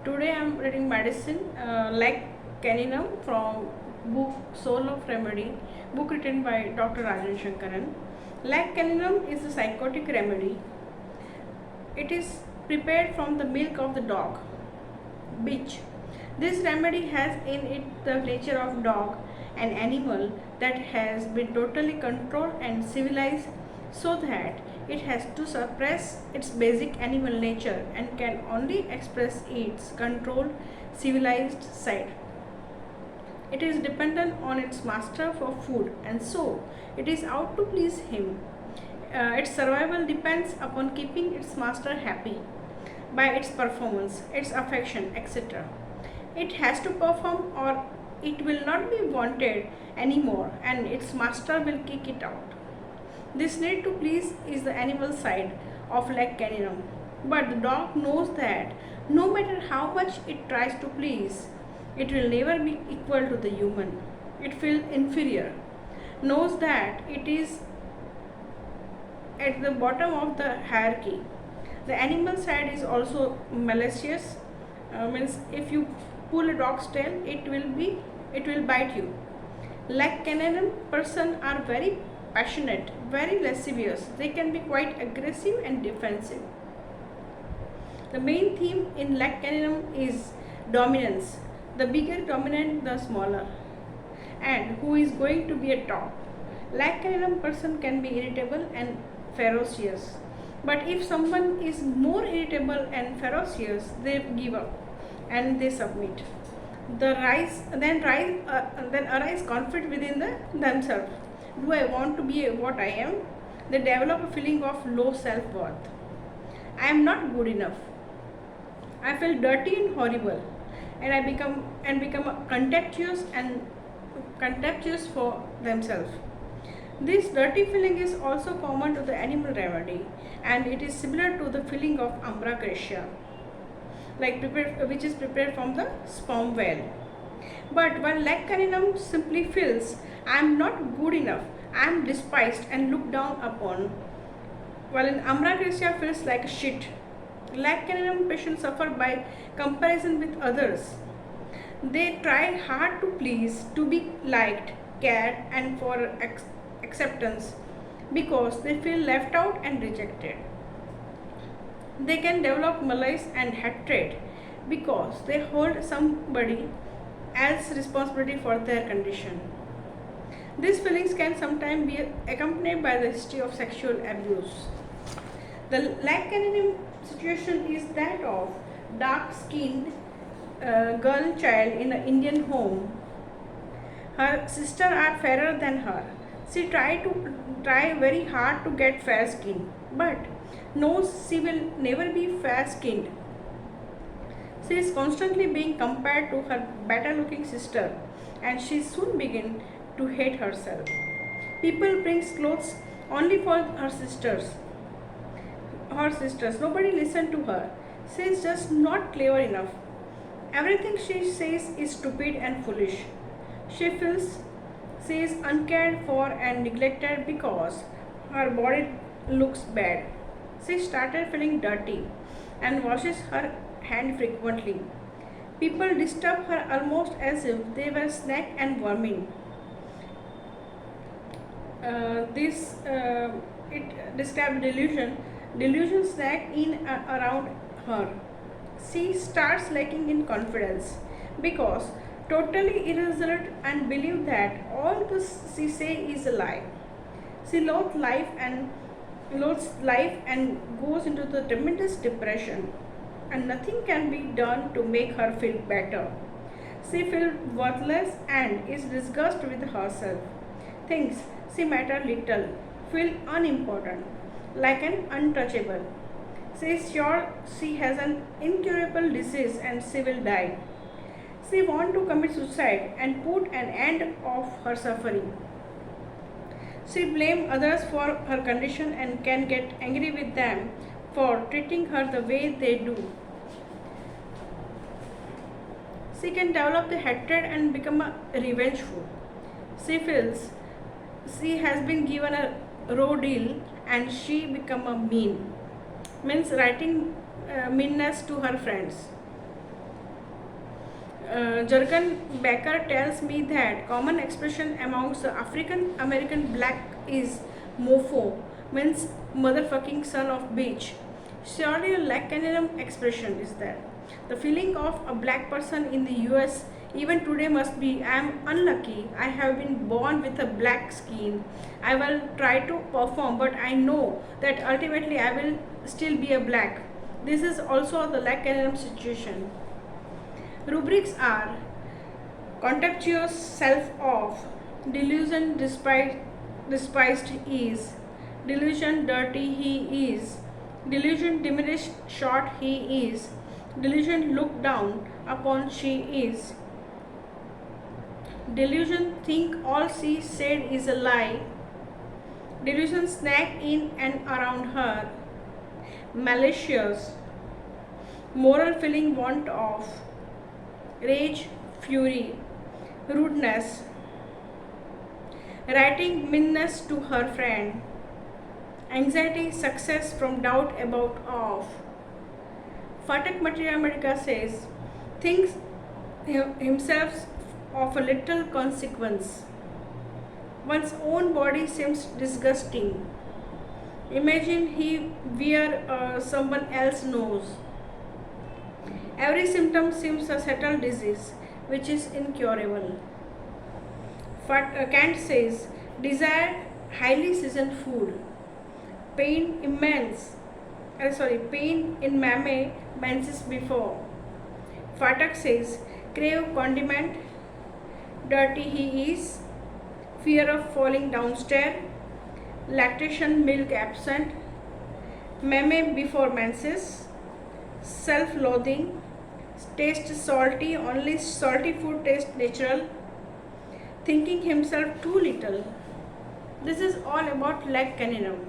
Today I am reading medicine like caninum from book Soul of Remedy, book written by Dr.Rajan Shankaran. Like caninum is a psychotic remedy. It is prepared from the milk of the dog, bitch. This remedy has in it the nature of dog, an animal that has been totally controlled and civilized so that it has to suppress its basic animal nature and can only express its controlled civilized side. It is dependent on its master for food and so it is out to please him. Its survival depends upon keeping its master happy by its performance, its affection, etc. It has to perform or it will not be wanted anymore and its master will kick it out. This need to please is the animal side of leg caninum. But the dog knows that no matter how much it tries to please, it will never be equal to the human. It feels inferior, knows that it is at the bottom of the hierarchy. The animal side is also malicious. Means if you pull a dog's tail, it will bite you. Like caninum person are very passionate, very lascivious. They can be quite aggressive and defensive. The main theme in like caninum is dominance. The bigger dominant, the smaller. And who is going to be a top? Like caninum person can be irritable and ferocious. But if someone is more irritable and ferocious, they give up and they submit. Then arise conflict within themselves. Do I want to be what I am? They develop a feeling of low self-worth. I am not good enough. I feel dirty and horrible, and I become contemptuous for themselves. This dirty feeling is also common to the animal remedy, and it is similar to the feeling of ambrosia, which is prepared from the sperm whale. But while leg caninum simply feels, I am not good enough, I am despised and looked down upon, while in ambrosia feels like a shit. Leg caninum patients suffer by comparison with others. They try hard to please, to be liked, cared, and for acceptance because they feel left out and rejected. They can develop malice and hatred because they hold somebody else's responsibility for their condition. These feelings can sometimes be accompanied by the history of sexual abuse. The leg caninum situation is that of dark-skinned girl child in an Indian home. Her sisters are fairer than her. She try very hard to get fair skin, but knows she will never be fair skinned. She is constantly being compared to her better looking sister, and she soon begins to hate herself. People brings clothes only for her sisters. Nobody listen to her. She is just not clever enough. Everything she says is stupid and foolish. She feels she is uncared for and neglected because her body looks bad. She started feeling dirty and washes her hand frequently. People disturb her almost as if they were snack and vermin. This it describes delusion. Delusion snack in around her. She starts lacking in confidence because totally irresolute and believe that all this she say is a lie. She loathes life and goes into the tremendous depression, and nothing can be done to make her feel better. She feels worthless and is disgusted with herself. Thinks she matter little, feel unimportant, like an untouchable. She is sure she has an incurable disease and she will die. She wants to commit suicide and put an end of her suffering. She blames others for her condition and can get angry with them for treating her the way they do. She can develop the hatred and become revengeful. She feels she has been given a raw deal and she become a means writing meanness to her friends. Jurgen Becker tells me that common expression amongst the African American black is mofo, means motherfucking son of bitch. Surely a Lacanian expression is that. The feeling of a black person in the US even today must be I am unlucky. I have been born with a black skin. I will try to perform, but I know that ultimately I will still be a black. This is also the Lacanian situation. Rubrics are contemptuous self-off, delusion despised is, delusion dirty he is, delusion diminished short he is, delusion looked down upon she is, delusion think all she said is a lie, delusion snack in and around her, malicious, moral feeling want of, rage, fury, rudeness, writing meanness to her friend, anxiety, success from doubt about of. Fatak Materia Medica says, thinks himself of a little consequence. One's own body seems disgusting. Imagine he wear someone else's nose. Every symptom seems a settled disease which is incurable. Kant says, desire highly seasoned food, pain pain in mame menses before. Fatak says, crave condiment, dirty he is, fear of falling downstairs, lactation milk absent, meme before menses, self-loathing, taste salty, only salty food tastes natural, thinking himself too little. This is all about leg caninum.